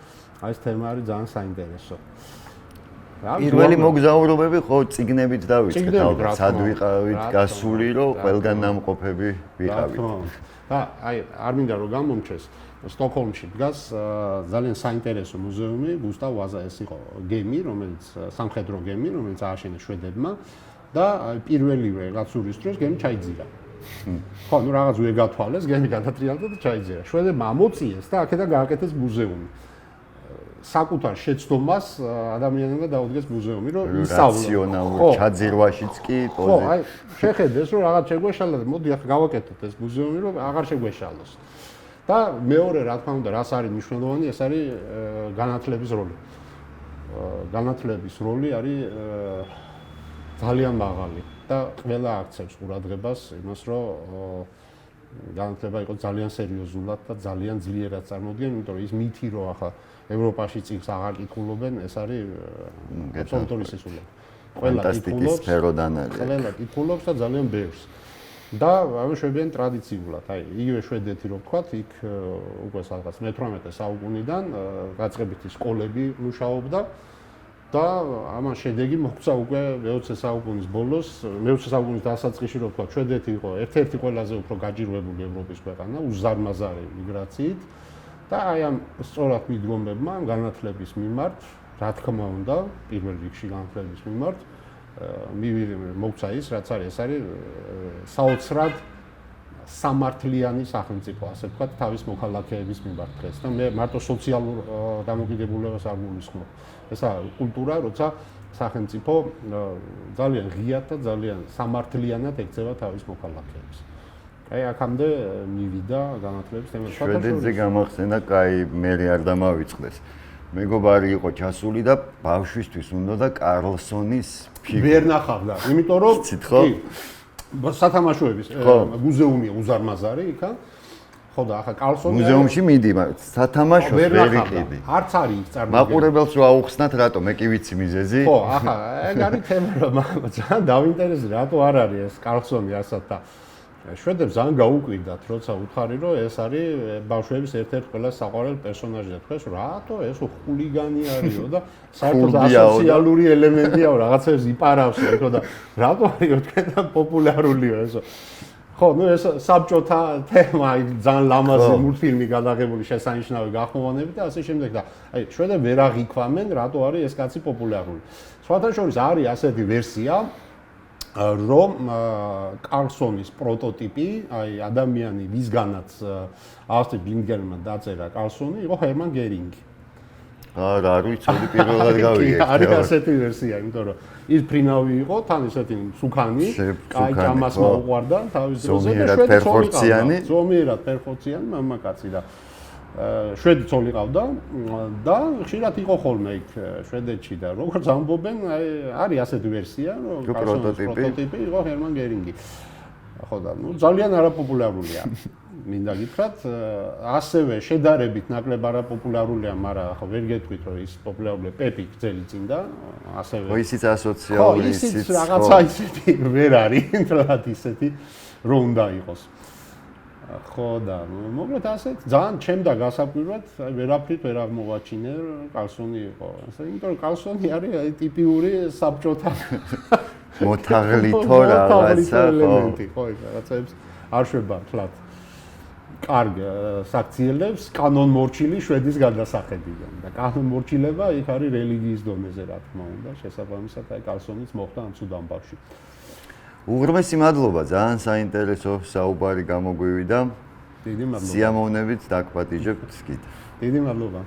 აი ეს თემა არის ძალიან საინტერესო. პირველი მოგზაურობები ხო წიგნებით დავიწყეთ ალბათ სად ვიყავით გასული რომ ყველგან ნამყოფები ვიყავით და აი არ მინდა რომ გამომჩეს სტოკჰოლმში დგას ძალიან საინტერესო მუზეუმი გუსტავ ვაზა ეს იყო გემი რომელიც სამხედრო გემი რომელიც ააშენეს შვედებმა და პირველივე გაცურის დროს გემი ჩაიძირა ხო ნუ რაღაც ვერ გათვალეს გემი გადატრიალდა და ჩაიძირა შვედებმა ამოწიეს და აქედან გააკეთეს მუზეუმი საკუთარ შეცდომას ადამიანებმა დაუდგეს მუზეუმი, რომ ისწავლონ. რაციონალურ ჩაძირვაშიც კი ხო, აი, შეხედეს, რომ რაღაც შეგვეშალა და მოდი ახლა გავაკეთოთ ეს მუზეუმი, რომ აღარ შეგვეშალოს. და მეორე, რა თქმა უნდა, რას არის მნიშვნელოვანი, ეს არის განათლების როლი. განათლების როლი არის ძალიან მაღალი და ყველა აქცევს ყურადღებას იმას, რომ განათლება იყოს ძალიან სერიოზულად და ძალიან ძლიერად წარმოდგენ, იმიტომ რომ ის მითი, რომ ახლა ევროპაში წიგნს აღარ კითხულობენ, ეს არის აბსოლუტური სისულელე. ყველა კითხულობს და ძალიან ბევრს. და ამშვებიან ტრადიციულად, აი, იგივე შვედეთი რო ვთქვათ, იქ უკვე სადღაც მე-18 საუკუნიდან გაწყებითი სკოლები მუშაობდა და ამან შედეგი მოგვცა უკვე მე-20 საუკუნის ბოლოს, მე-20 საუკუნის დასაწყისში რო ვთქვათ, შვედეთი იყო ერთ-ერთი ყველაზე უფრო გაჯირვებული ევროპის ქვეყანა უზარმაზარი მიგრაციით. და აი ამ სწორად მიდგომებმა განათლების მიმართ, რა თქმა უნდა, პირველ რიგში განათლების მიმართ მოგცა ის, რაც არის, ეს არის საოცრად სამართლიანი სახელმწიფო, ასე ვთქვათ, თავის მოქალაქეების მიმართ დღეს. და მე მარტო სოციალურ დამოკიდებულებას არ გულისხმობ. ესა კულტურა, როცა სახელმწიფო ძალიან ღიად და ძალიან სამართლიანად ექცევა თავის მოქალაქეებს. აი აქამდე მივიდა განათლების თემა. შვედეთზე გამახსენა, კაი, მე არ დამავიწყდეს. მეგობარი იყო ჩასული და ბავშვისთვის უნდა და კარლსონის ფიგურა. ვერ ნახავდა, იმიტომ რომ კი სათამაშოების მუზეუმია უზარმაზარი იქა. ხო და ახლა კარლსონი მუზეუმში მიდი, სათამაშოს ვერ იყიდი. არც არის იქ წარმოდგენილი. მაყურებელს რო აუხსნათ, რატო მე კი ვიცი მიზეზი? ხო, ახლა ეგ არის თემა, რომ ძალიან დავინტერესდა, რატო არ არის ეს კარლსონი ასად და შვედებს ძალიან გაუკვირდათ, როცა უთხარი, რომ ეს არის ბავშვების ერთ-ერთი ყველა საყვარელი პერსონაჟი და თქვენს, რატო ეს ხულიგანი არისო და საერთოდ ასოციალური ელემენტია, რაღაცებს იპარავს, ხო და რატო არის თქვენთან პოპულარულია ესო. ხო, ნუ ეს საბჭოთა თემა, ძალიან ლამაზი მულტფილმი გადაღებული შესანიშნავი გახმოვანებით და ასე შემდეგ და აი შვედები ვერ აღიქვამენ, რატო არის ეს კაცი პოპულარული. სხვათა შორის არის ასეთი ვერსია რომ კარლსონის პროტოტიპი, აი ადამიანი, ვისგანაც ავსტრიელ ბლინგერმა დაწერა კარლსონი, იყო ჰერმან გერინგი. არა, არ ვიცოდი პირველად გავიგე. არის ასეთი ვერსია, იმიტომ რომ ის ფრინავი იყო, თან ესეთი სუქანი, კაი ჭამას მოუყვარდა თავის დროზე და შვედი ზომიერად პერფორციანი მამაკაცი და შვედი ცოლი ყავდა და ხშირად იყო ხოლმე იქ შვედეთში და როგორც ამბობენ, აი არის ასეთი ვერსია, რომ პროტოტიპი იყო ჰერმან გერინგი. ხო და ნუ ძალიან არაპოპულარულია. მინდა გითხრათ, ასევე შედარებით ნაკლებ არაპოპულარულია, მაგრამ ახლა ვერ გეტყვით, რომ ის პოპულარულია პეპი გრძელი წინდა, ასევე ისიც ასოციალური, ისიც რაღაცა ისეთი ვერ არის, თლად ისეთი, რომ უნდა იყოს. ხო და მოკლედ ასეთ ძალიან ჩემდა გასაკვირად, აი ვერაფრით ვერ აღმოვაჩინე, კალსონი იყო. იმიტომ რომ კალსონი არის აი ტიპიური საბჭოთა მოთაღლითო რაღაცა, ელემენტი, ხო, რაღაცებს არ შვება თლად. კარგ საქციელებს კანონმორჩილი შვედის გადასახედიდან და კანონმორჩილება იქ არის რელიგიის დონეზე, რა თქმა უნდა, შესაბამისად აი კალსონიც მოხდა ამ ცუდ ამბავში. უღრმესი მადლობა, ძალიან საინტერესო საუბარი გამოგვივიდა. დიდი მადლობა. სიამოვნებით დაგპატიჟებთ კიდევ. დიდი მადლობა.